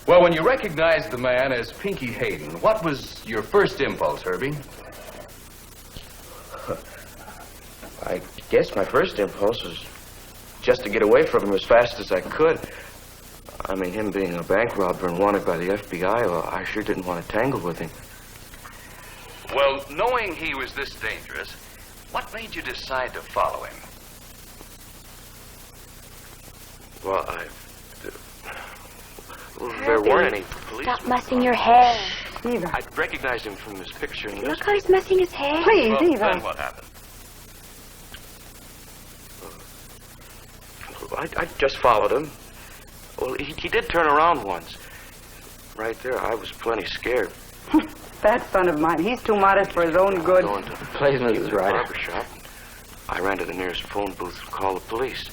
Well, when you recognized the man as Pinky Hayden, what was your first impulse, Herbie? I guess my first impulse was just to get away from him as fast as I could. I mean, him being a bank robber and wanted by the FBI, well, I sure didn't want to tangle with him. Well, knowing he was this dangerous, what made you decide to follow him? Well, there weren't any police. Stop mussing your hair. Eva. I recognized him from his picture in the Look how he's mussing his hair. Please, Well, Eva. then what happened? I just followed him. Well, he did turn around once. Right there, I was plenty scared. That son of mine, he's too modest for his own good. Going to Please, Mrs. the Ryder. barber shop. I ran to the nearest phone booth and called the police.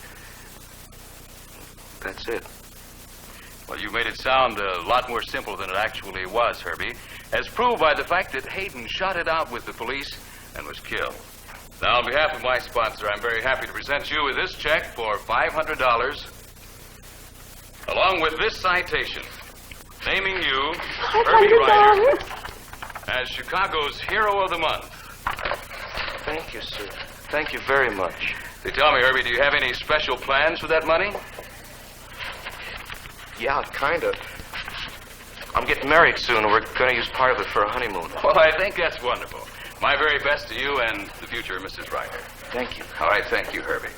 That's it. Well, you made it sound a lot more simple than it actually was, Herbie, as proved by the fact that Hayden shot it out with the police and was killed. Now, on behalf of my sponsor, I'm very happy to present you with this check for $500, along with this citation, naming you, Herbie Ryder, as Chicago's Hero of the Month. Thank you, sir. Thank you very much. Say, tell me, Herbie, do you have any special plans for that money? Yeah, kind of. I'm getting married soon, and we're going to use part of it for a honeymoon. Well, I think that's wonderful. My very best to you and the future Mrs. Ryder. Thank you. All right, thank you, Herbie.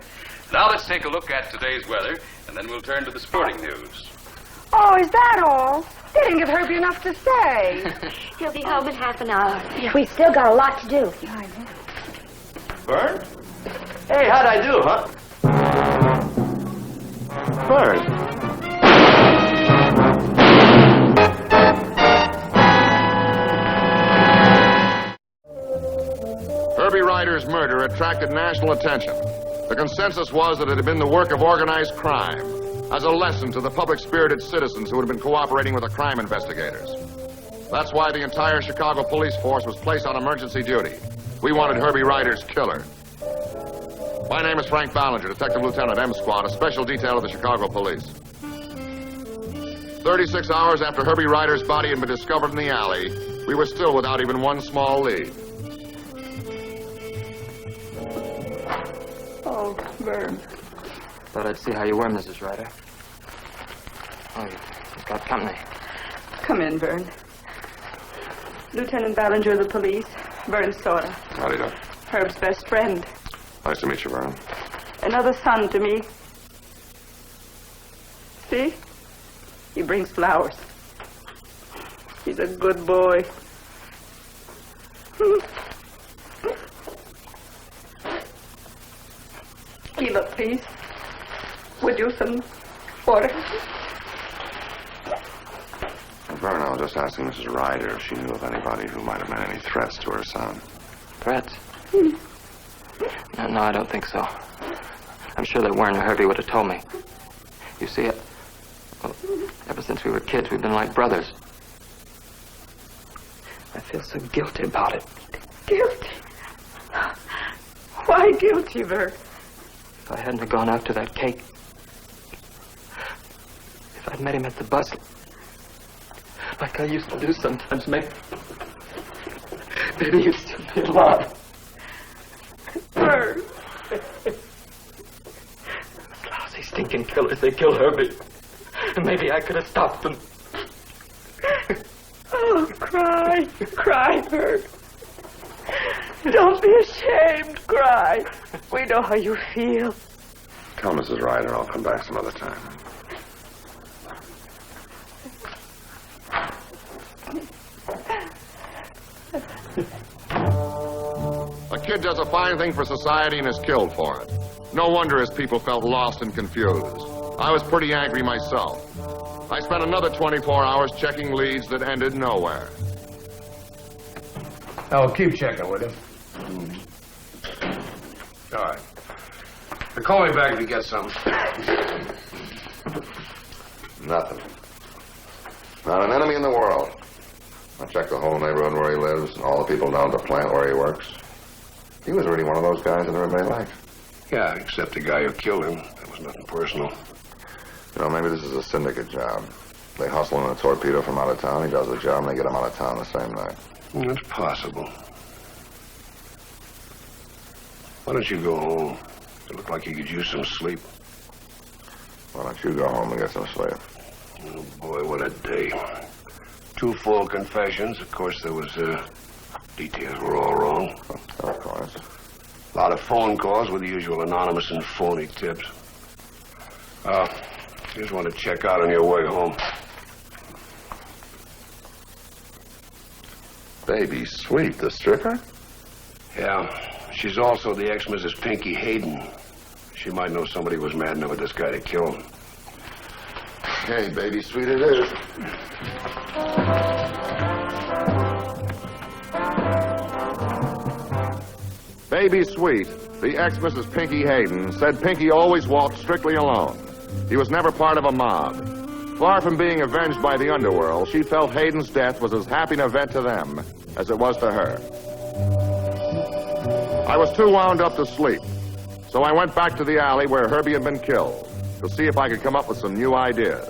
Now let's take a look at today's weather, and then we'll turn to the sporting news. Oh, is that all? They didn't give Herbie enough to say. He'll be home in half an hour. We've still got a lot to do. Vern? Hey, how'd I do, huh? Vern. Herbie Ryder's murder attracted national attention. The consensus was that it had been the work of organized crime, as a lesson to the public-spirited citizens who had been cooperating with the crime investigators. That's why the entire Chicago police force was placed on emergency duty. We wanted Herbie Ryder's killer. My name is Frank Ballinger, Detective Lieutenant M Squad, a special detail of the Chicago police. 36 hours after Herbie Ryder's body had been discovered in the alley, we were still without even one small lead. Oh, Vern. Thought I'd see how you were, Mrs. Ryder. Oh, you've got company. Come in, Vern. Lieutenant Ballinger of the police, Vern Sauter. Howdy, Doc. Herb's best friend. Nice to meet you, Vern. Another son to me. See? He brings flowers. He's a good boy. Eva, please. Would you some water? Vern, I was just asking Mrs. Ryder if she knew of anybody who might have meant any threats to her son. Threats? No, I don't think so. I'm sure that Warren or Herbie would have told me. You see, well, ever since we were kids, we've been like brothers. I feel so guilty about it. Guilty? Why guilty, Vern? If I hadn't have gone after that cake, if I'd met him at the bus, like I used to do sometimes, maybe you'd still be alive. Vern. Those lousy, stinking killers, they killed Herbie. And maybe I could have stopped them. Oh, cry. Cry, Vern. Don't be ashamed. Cry. We know how you feel. Tell Mrs. Ryder I'll come back some other time. A kid does a fine thing for society and is killed for it. No wonder his people felt lost and confused. I was pretty angry myself. I spent another 24 hours checking leads that ended nowhere. Oh, keep checking, will you? All right. Now call me back if you get something. Nothing. Not an enemy in the world. I checked the whole neighborhood where he lives and all the people down at the plant where he works. He was really one of those guys that everybody liked. Yeah, except the guy who killed him. That was nothing personal. You know, maybe this is a syndicate job. They hustle in a torpedo from out of town. He does the job, and they get him out of town the same night. It's possible. Why don't you go home? You look like you could use some sleep. Why don't you go home and get some sleep? Oh, boy, what a day. 2 full confessions. Of course, there was, details were all wrong. Of course. A lot of phone calls with the usual anonymous and phony tips. Just want to check out on your way home. Baby Sweet, the stripper? Yeah, she's also the ex-Mrs. Pinky Hayden. She might know somebody was mad enough with this guy to kill him. Hey, Baby Sweet it is. Baby Sweet, the ex-Mrs. Pinky Hayden, said Pinky always walked strictly alone. He was never part of a mob. Far from being avenged by the underworld, she felt Hayden's death was as happy an event to them as it was to her. I was too wound up to sleep, so I went back to the alley where Herbie had been killed to see if I could come up with some new ideas.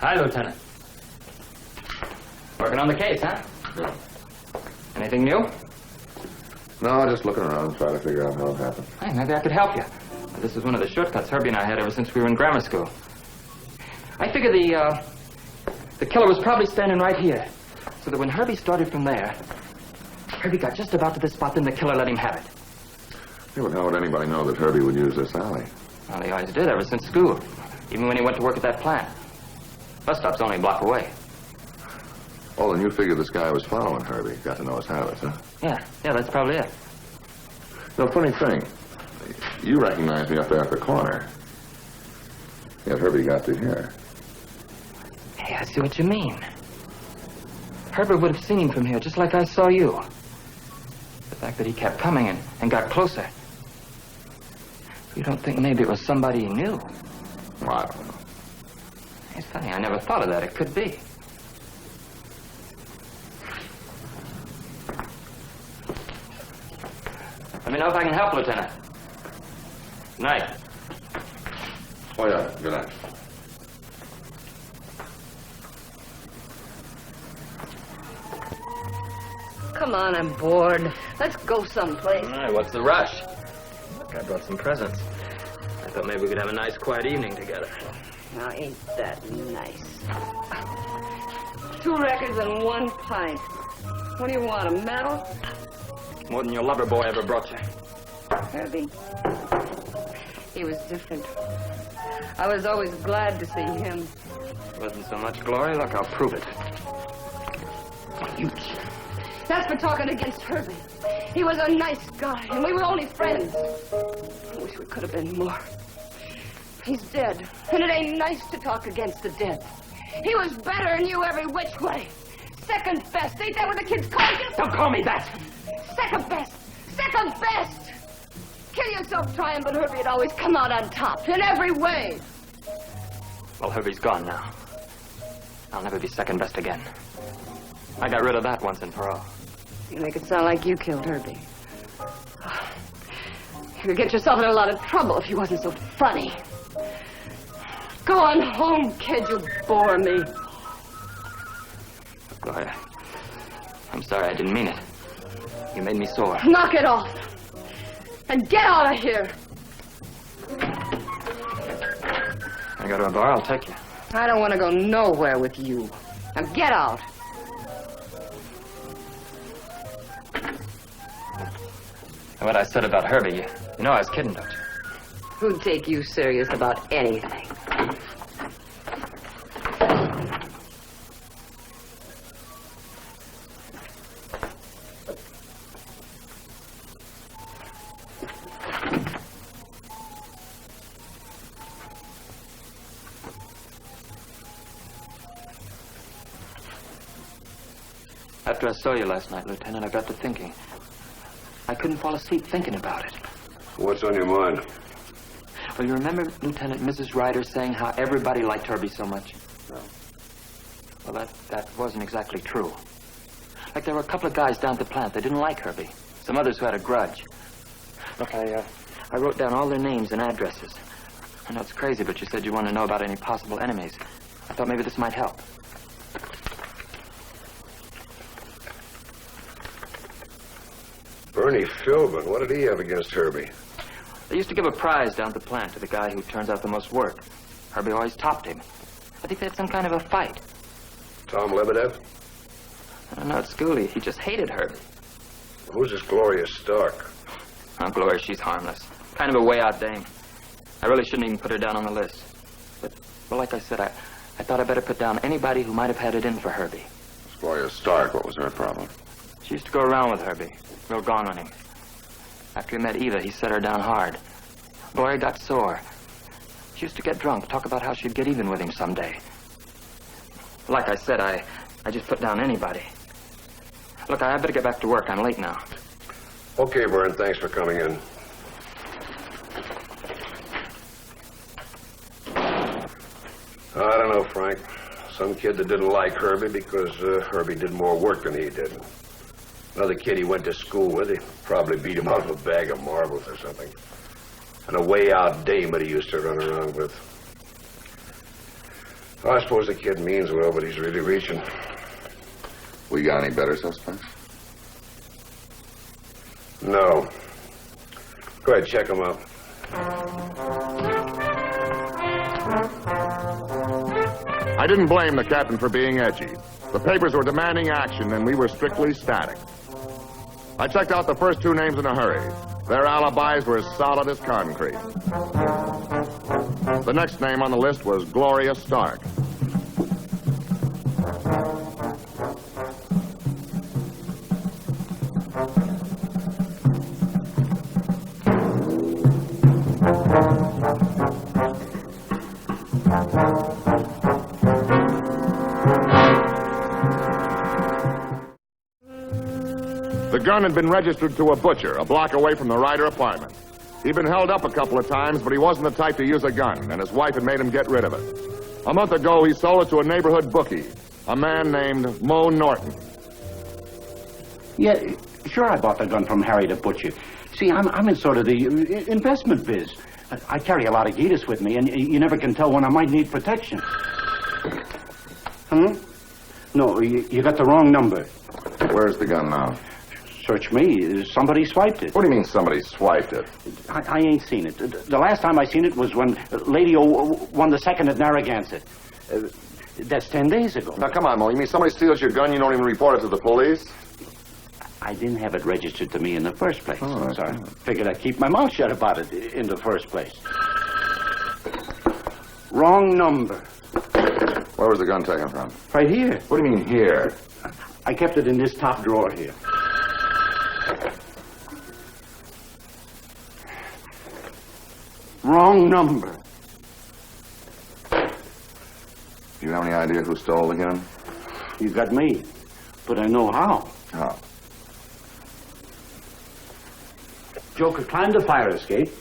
Hi, Lieutenant. Working on the case, huh? Yeah. Anything new? No, just looking around, trying to figure out how it happened. Hey, maybe I could help you. This is one of the shortcuts Herbie and I had ever since we were in grammar school. I figure the killer was probably standing right here, so that when Herbie started from there, Herbie got just about to the spot, then the killer let him have it. Yeah, but how would anybody know that Herbie would use this alley? Well, he always did ever since school, even when he went to work at that plant. Bus stop's only a block away. Oh, then you figure this guy was following Herbie, got to know his habits, huh? Yeah, that's probably it. No, funny thing. You recognized me up there at the corner. Yet Herbie got to here. Hey, I see what you mean. Herbert would have seen him from here, just like I saw you. The fact that he kept coming and got closer. You don't think maybe it was somebody he knew? Well, I don't know. It's funny, I never thought of that. It could be. Let me know if I can help, Lieutenant. Good night. Oh, yeah, good night. Come on, I'm bored. Let's go someplace. All right, what's the rush? Look, I brought some presents. I thought maybe we could have a nice, quiet evening together. Now, ain't that nice? 2 records and 1 pint. What do you want, a medal? More than your lover boy ever brought you. Herbie? He was different. I was always glad to see him. Wasn't so much glory. Look, I'll prove it. You... That's for talking against Herbie. He was a nice guy, and we were only friends. I wish we could have been more. He's dead, and it ain't nice to talk against the dead. He was better than you every which way. Second best. Ain't that what the kids call you? Don't call me that! Second best. Second best. Kill yourself trying, but Herbie had always come out on top in every way. Well, Herbie's gone now. I'll never be second best again. I got rid of that once and for all. You make it sound like you killed Herbie. You could get yourself in a lot of trouble if you wasn't so funny. Go on home, kid. You bore me. Gloria, I'm sorry. I didn't mean it. You made me sore. Knock it off. And get out of here. I go to a bar, I'll take you. I don't want to go nowhere with you. Now get out. What I said about Herbie, you know I was kidding, don't you? Who'd take you serious about anything? After I saw you last night, Lieutenant, I got to thinking. I couldn't fall asleep thinking about it. What's on your mind? Well, you remember, Lieutenant, Mrs. Ryder saying how everybody liked Herbie so much? No. Well, that wasn't exactly true. Like, there were a couple of guys down at the plant that didn't like Herbie. Some others who had a grudge. Look, I I wrote down all their names and addresses. I know it's crazy, but you said you wanted to know about any possible enemies. I thought maybe this might help. Bernie Philbin, what did he have against Herbie? They used to give a prize down at the plant to the guy who turns out the most work. Herbie always topped him. I think they had some kind of a fight. Tom Lebedev? I don't know, at school, he just hated Herbie. Who's this Gloria Stark? Oh, Gloria, she's harmless. Kind of a way-out dame. I really shouldn't even put her down on the list. But, well, like I said, I thought I'd better put down anybody who might have had it in for Herbie. Gloria Stark, what was her problem? She used to go around with Herbie, real gone on him. After he met Eva, he set her down hard. Gloria got sore. She used to get drunk, talk about how she'd get even with him someday. Like I said, I just put down anybody. Look, I better get back to work. I'm late now. Okay, Vern, thanks for coming in. I don't know, Frank. Some kid that didn't like Herbie because Herbie did more work than he did. Another kid he went to school with, he probably beat him out of a bag of marbles or something. And a way-out dame that he used to run around with. I suppose the kid means well, but he's really reaching. We got any better suspects? No. Go ahead, check him out. I didn't blame the captain for being edgy. The papers were demanding action, and we were strictly static. I checked out the first two names in a hurry. Their alibis were as solid as concrete. The next name on the list was Gloria Stark. The gun had been registered to a butcher a block away from the Ryder apartment. He'd been held up a couple of times, but he wasn't the type to use a gun, and his wife had made him get rid of it. A month ago, he sold it to a neighborhood bookie, a man named Mo Norton. Yeah, sure, I bought the gun from Harry the Butcher. See, I'm in sort of the investment biz. I carry a lot of Geetus with me, and you never can tell when I might need protection. No, you got the wrong number. Where's the gun now? Search me. Somebody swiped it. What do you mean somebody swiped it? I ain't seen it. The last time I seen it was when Lady O won the second at Narragansett. That's 10 days ago. Now, come on, Mo. You mean somebody steals your gun, you don't even report it to the police? I didn't have it registered to me in the first place. Oh, so I figured I'd keep my mouth shut about it in the first place. Wrong number. Where was the gun taken from? Right here. What do you mean here? I kept it in this top drawer here. Wrong number. Do you have any idea who stole the gun? You got me, but I know how. How? Joker climbed the fire escape,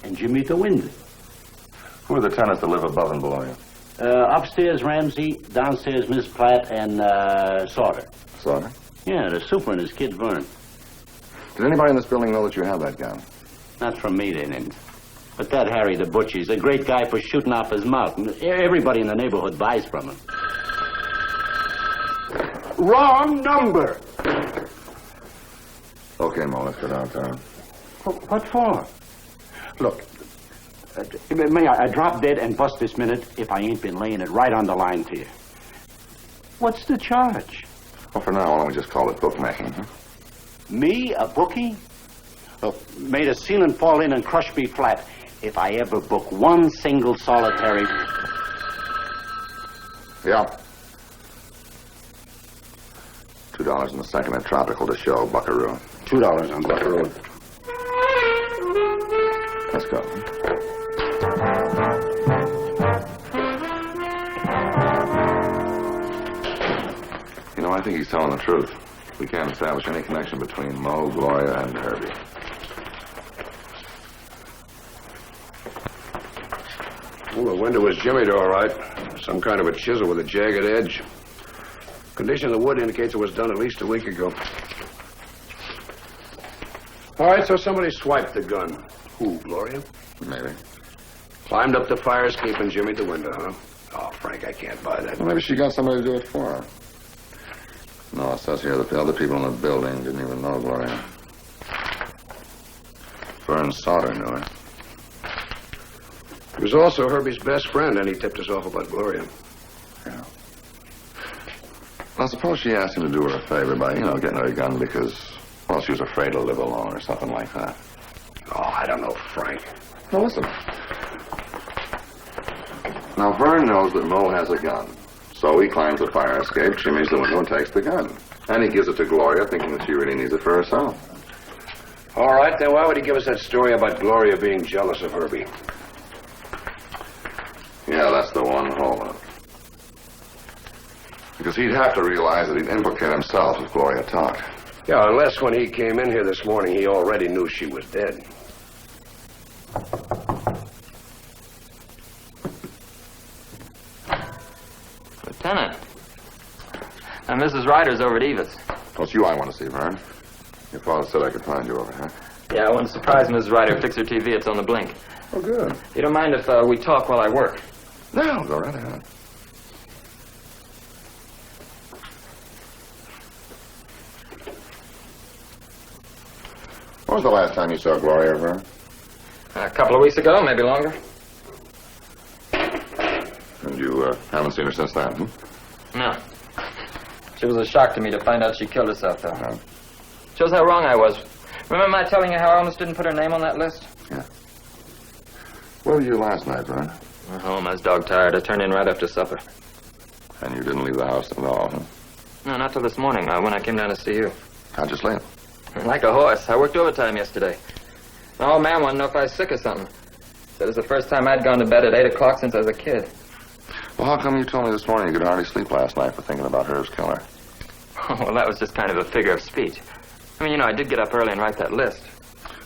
and Jimmy the window. Who are the tenants that live above and below you? Upstairs, Ramsey. Downstairs, Miss Platt and Sauter. Sauter? Yeah, the super and his kid Vern. Did anybody in this building know that you had that gun? Not from me, they didn't. But that Harry the Butcher's a great guy for shooting off his mouth. Everybody in the neighborhood buys from him. Wrong number. Okay, Mo, let's go downtown. What for? Look, may I drop dead and bust this minute if I ain't been laying it right on the line to you. What's the charge? Well, for now, why don't we just call it bookmaking, huh? Me, a bookie? Look, may the ceiling fall in and crush me flat if I ever book one single solitary... Yeah. $2 in the second at Tropical to show, Buckaroo. $2 on Buckaroo. Let's go. You know, I think he's telling the truth. We can't establish any connection between Mo, Gloria, and Herbie. Well, the window was jimmied all right. Some kind of a chisel with a jagged edge. Condition of the wood indicates it was done at least a week ago. All right, so somebody swiped the gun. Who, Gloria? Maybe. Climbed up the fire escape and jimmied the window, huh? Oh, Frank, I can't buy that. Well, maybe she got somebody to do it for her. No, it says here that the other people in the building didn't even know Gloria. Vern Sauter knew her. He was also Herbie's best friend, and he tipped us off about Gloria. Yeah. Well, suppose she asked him to do her a favor by, getting her a gun because, well, she was afraid to live alone or something like that. Oh, I don't know, Frank. Now, listen. Now, Vern knows that Mo has a gun. So he climbs the fire escape, shimmies the window, and takes the gun. And he gives it to Gloria, thinking that she really needs it for herself. All right, then why would he give us that story about Gloria being jealous of Herbie? Yeah, that's the one holdup. Because he'd have to realize that he'd implicate himself if Gloria talked. Yeah, unless when he came in here this morning, he already knew she was dead. Lieutenant. Now, Mrs. Ryder's over at Eva's. Well, it's you I want to see, Vern. Your father said I could find you over here. Yeah, I want to surprise Mrs. Ryder. Fix her TV. It's on the blink. Oh, good. You don't mind if we talk while I work? No, go right ahead. When was the last time you saw Gloria, Vern? A couple of weeks ago, maybe longer. And you haven't seen her since then, hmm? No. She was a shock to me to find out she killed herself, though. No. Shows how wrong I was. Remember my telling you how I almost didn't put her name on that list? Yeah. Where were you last night, Vern? Home. I was dog-tired. I turned in right after supper. And you didn't leave the house at all, huh? No, not till this morning, when I came down to see you. How'd you sleep? Like a horse. I worked overtime yesterday. The old man wanted to know if I was sick or something. Said it was the first time I'd gone to bed at 8 o'clock since I was a kid. Well, how come you told me this morning you could hardly sleep last night for thinking about her as killer? Well, that was just kind of a figure of speech. I mean, I did get up early and write that list.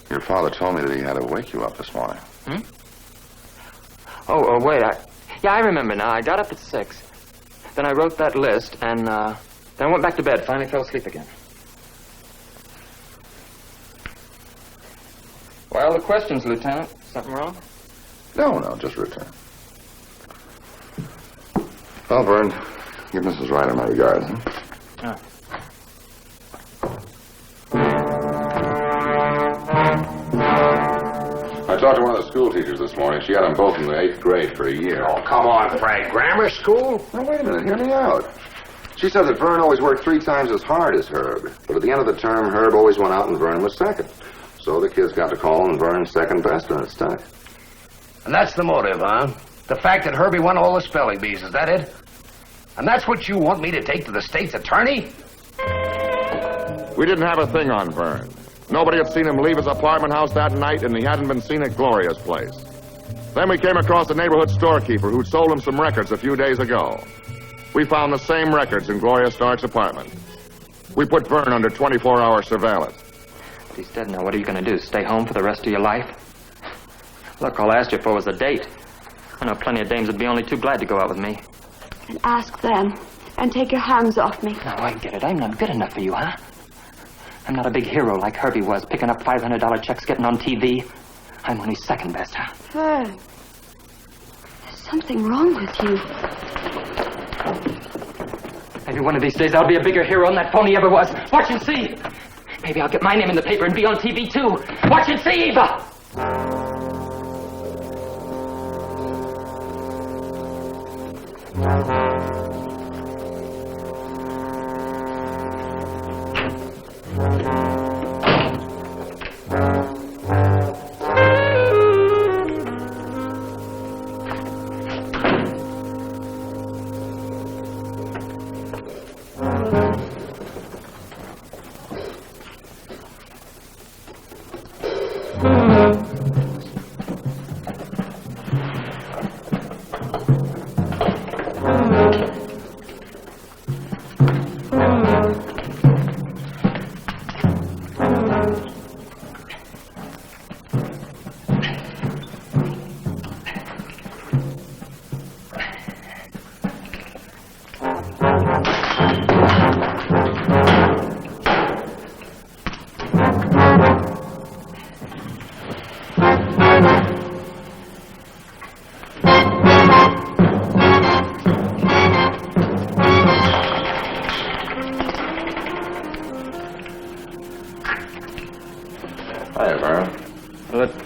Your father told me that he had to wake you up this morning. Hmm? Oh, wait. I remember now. I got up at 6. Then I wrote that list, and then I went back to bed. Finally fell asleep again. Why all the questions, Lieutenant? Something wrong? No, just return. Well, Vern, give Mrs. Ryder my regards, huh? Oh. I talked to one of the school teachers this morning. She had them both in the 8th grade for a year. Oh, come on, Frank. Grammar school? Now, wait a minute. Hear me out. She said that Vern always worked 3 times as hard as Herb. But at the end of the term, Herb always went out and Vern was second. So the kids got to calling Vern second best, and it stuck. And that's the motive, huh? The fact that Herbie won all the spelling bees, is that it? And that's what you want me to take to the state's attorney? We didn't have a thing on Vern. Nobody had seen him leave his apartment house that night, and he hadn't been seen at Gloria's place. Then we came across a neighborhood storekeeper who'd sold him some records a few days ago. We found the same records in Gloria Stark's apartment. We put Vern under 24-hour surveillance. If he's dead now, what are you going to do? Stay home for the rest of your life? Look, all I asked you for was a date. I know plenty of dames would be only too glad to go out with me. And ask them. And take your hands off me. Now, I get it. I'm not good enough for you, huh? I'm not a big hero like Herbie was, picking up $500 checks, getting on TV. I'm only second best, huh? Vern, there's something wrong with you. Maybe one of these days I'll be a bigger hero than that phone he ever was. Watch and see. Maybe I'll get my name in the paper and be on TV, too. Watch and see, Eva!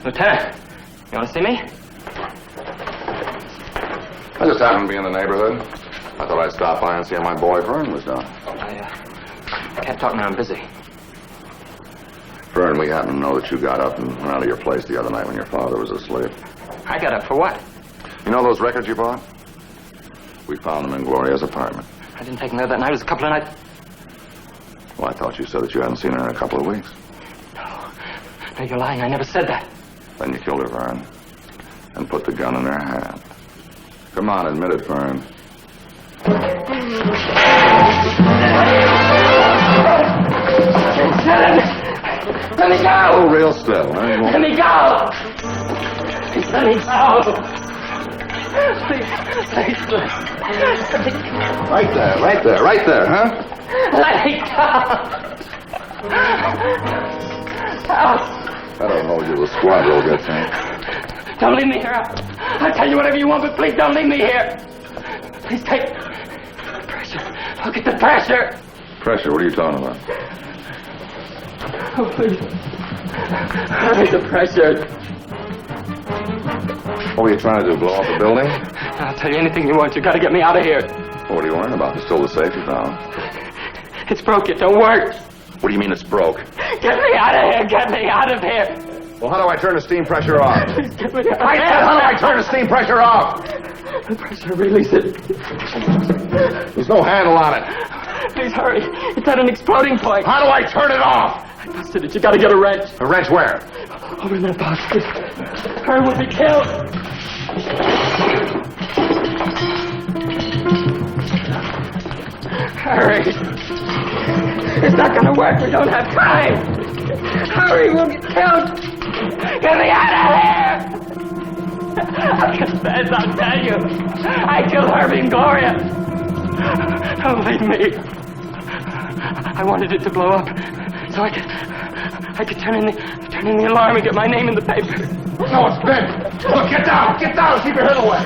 Lieutenant, you want to see me? I just happened to be in the neighborhood. I thought I'd stop by and see how my boy Vern was doing. I can't talk now. I'm busy. Vern, we happen to know that you got up and went out of your place the other night when your father was asleep. I got up for what? You know those records you bought? We found them in Gloria's apartment. I didn't take them there that night. It was a couple of nights. Well, I thought you said that you hadn't seen her in a couple of weeks. No, you're lying. I never said that. Then you killed her, Vern, and put the gun in her hand. Come on, admit it, Vern. Let me go! Oh, real still, huh? You won't- Let me go! Let me go! Please, Right there, huh? let me go! That'll hold you. The squad will get you. Don't leave me here. I'll tell you whatever you want, but please don't leave me here. Please take the pressure. Look at the pressure. Pressure, what are you talking about? Oh, please. Hurry, the pressure. What were you trying to do, blow up the building? I'll tell you anything you want. You gotta get me out of here. What are you worrying about? There's still the safe you found. It's broke. It don't work. What do you mean it's broke? Get me out of here. Get me out of here. Well, how do I turn the steam pressure off? Get me out of I here. said, how do I turn the steam pressure off? The pressure, release it. There's no handle on it. Please hurry. It's at an exploding point. How do I turn it off? I busted it. You gotta get a wrench. A wrench where? Over in that box. Her will be killed. Hurry. It's not gonna work. We don't have time. Hurry, we'll get killed. Get me out of here. I confess, I'll tell you. I killed Herbie and Gloria. Don't leave me. I wanted it to blow up so I could turn in the alarm and get my name in the paper. No, it's been. Look, get down. Get down. Keep your head away.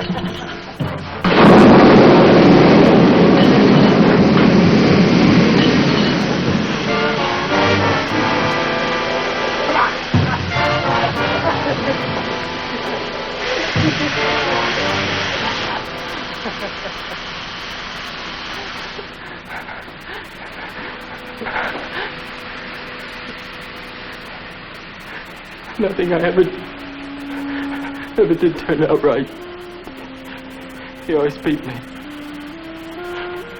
Nothing I ever did turn out right. He always beat me.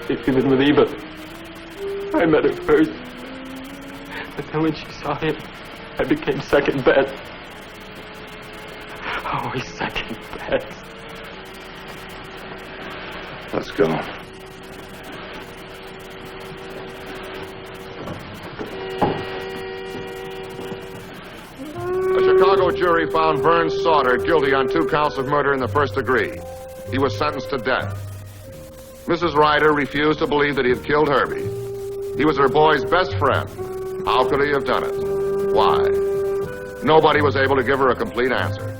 Even with Eva. I met her first. But then when she saw him, I became second best. Always second best. Let's go. A Chicago jury found Vern Sauter guilty on 2 counts of murder in the first degree. He was sentenced to death. Mrs. Ryder refused to believe that he had killed Herbie. He was her boy's best friend. How could he have done it? Why? Nobody was able to give her a complete answer.